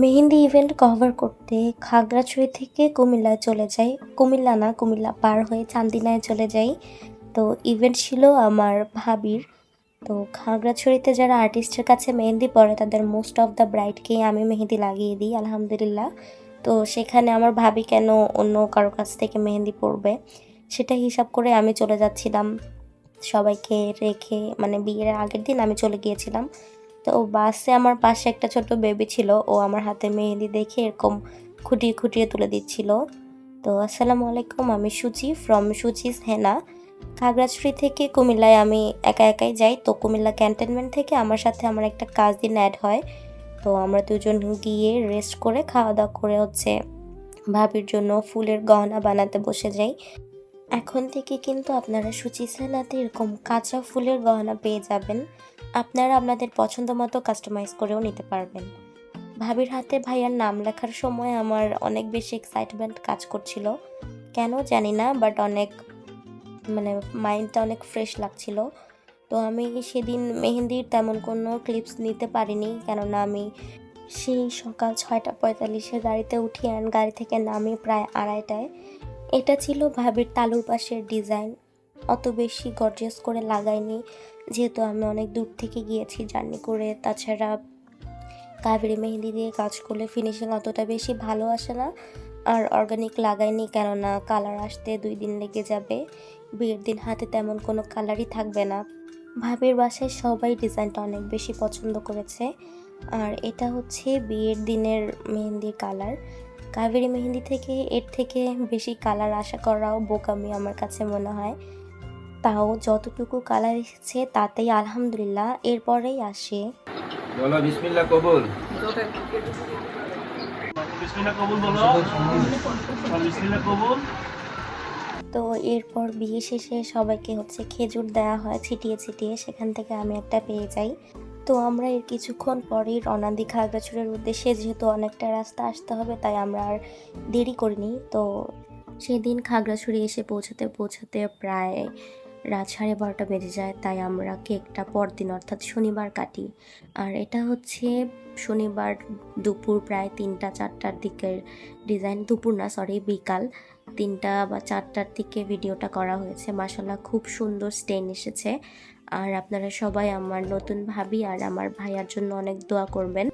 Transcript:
Mehndi event cover করতে খাগড়াছড়ি থেকে কুমিল্লায় চলে যাই। কুমিল্লা না, কুমিল্লা পার হয়ে চান্দিনায় চলে যাই। তো ইভেন্ট ছিল আমার ভাবির। তো খাগড়াছড়িতে যারা আর্টিস্টের কাছে মেহেন্দি পড়ে তাদের মোস্ট অফ দ্য ব্রাইডকেই আমি মেহেন্দি লাগিয়ে দিই আলহামদুলিল্লাহ। তো সেখানে আমার ভাবি কেন অন্য কারো কাছ থেকে মেহেন্দি পড়বে, সেটা হিসাব করে আমি চলে যাচ্ছিলাম। সবাইকে রেখে মানে বিয়ের আগের দিন আমি চলে গিয়েছিলাম। তো বাসে আমার পাশে একটা ছোট বেবি ছিল, ও আমার হাতে মেহেন্দি দেখে এরকম খুঁটিয়ে খুঁটিয়ে তুলে দিচ্ছিল। তো আসসালামু আলাইকুম, আমি সুচি ফ্রম সুচিস হেনা। খাগড়াছড়ি থেকে কুমিল্লায় আমি একা একাই যাই। তো কুমিল্লা ক্যান্টনমেন্ট থেকে আমার সাথে আমার একটা কাজিন অ্যাড হয়। তো আমরা দুজন গিয়ে রেস্ট করে খাওয়া দাওয়া করে ভাবির জন্য ফুলের গহনা বানাতে বসে যাই। এখন থেকে কিন্তু আপনারা সুচিস হেনাতে এরকম কাঁচা ফুলের গহনা পেয়ে যাবেন। আপনারা আপনাদের পছন্দ মতো কাস্টমাইজ করেও নিতে পারবেন। ভাবির হাতে ভাইয়ার নাম লেখার সময় আমার অনেক বেশি এক্সাইটমেন্ট কাজ করছিল, কেন জানি না, বাট অনেক মাইন্ডটা অনেক ফ্রেশ লাগছিল। তো আমি সেদিন মেহেন্দির তেমন কোনো ক্লিপস নিতে পারিনি, কেননা আমি সেই সকাল 6:45-এ গাড়িতে উঠি অ্যান্ড গাড়ি থেকে নামি প্রায় 2:30টায়। এটা ছিল ভাবির তালুর পাশের ডিজাইন, অত বেশি গর্জিয়াস করে লাগাইনি, যেহেতু আমি অনেক দূর থেকে গিয়েছি জার্নি করে। তাছাড়া কাবেরি মেহেন্দি দিয়ে কাজ করলে ফিনিশিং অতটা বেশি ভালো আসে না। আর অর্গানিক লাগাইনি, কেননা কালার আসতে 2 দিন লেগে যাবে। বিয়ের দিন হাতে তেমন কোনো কালারই থাকবে না। ভাবির বাসায় সবাই ডিজাইনটা অনেক বেশি পছন্দ করেছে। আর এটা হচ্ছে বিয়ের দিনের মেহেন্দির কালার। কাবেরি মেহেন্দি থেকে এর থেকে বেশি কালার আশা করাও বোকামি আমার কাছে মনে হয়। তাও যতটুকু কালার এসেছে তাতেই আলহামদুলিল্লাহ। এরপরেই আসে বলো বিসমিল্লাহ কবুল। বিসমিল্লাহ কবুল বলো। বিসমিল্লাহ কবুল। তো এরপর বিয়ে শেষে সবাইকে খেজুর দেওয়া হয় ছিটিয়ে ছিটিয়ে, সেখান থেকে আমি একটা পেয়ে যাই। তো আমরা এর কিছুক্ষণ পরেই রওনা দিই খাগড়াছড়ির উদ্দেশ্যে। যেহেতু অনেকটা রাস্তা আসতে হবে তাই আমরা আর দেরি করিনি। তো সেদিন খাগড়াছড়ি এসে পৌঁছাতে পৌঁছাতে প্রায় রাত 12:30 বেজে যায়। তাই আমরা কেকটা পরদিন অর্থাৎ শনিবার কাটি। আর এটা হচ্ছে শনিবার দুপুর প্রায় 3টা-4টার দিকের ডিজাইন। দুপুর না, সরি, বিকাল 3টা বা 4টার দিকে ভিডিওটা করা হয়েছে। মাশাআল্লাহ খুব সুন্দর স্টেন এসেছে। আর আপনারা সবাই আমার নতুন ভাবি আর আমার ভাইয়ার জন্য অনেক দোয়া করবেন।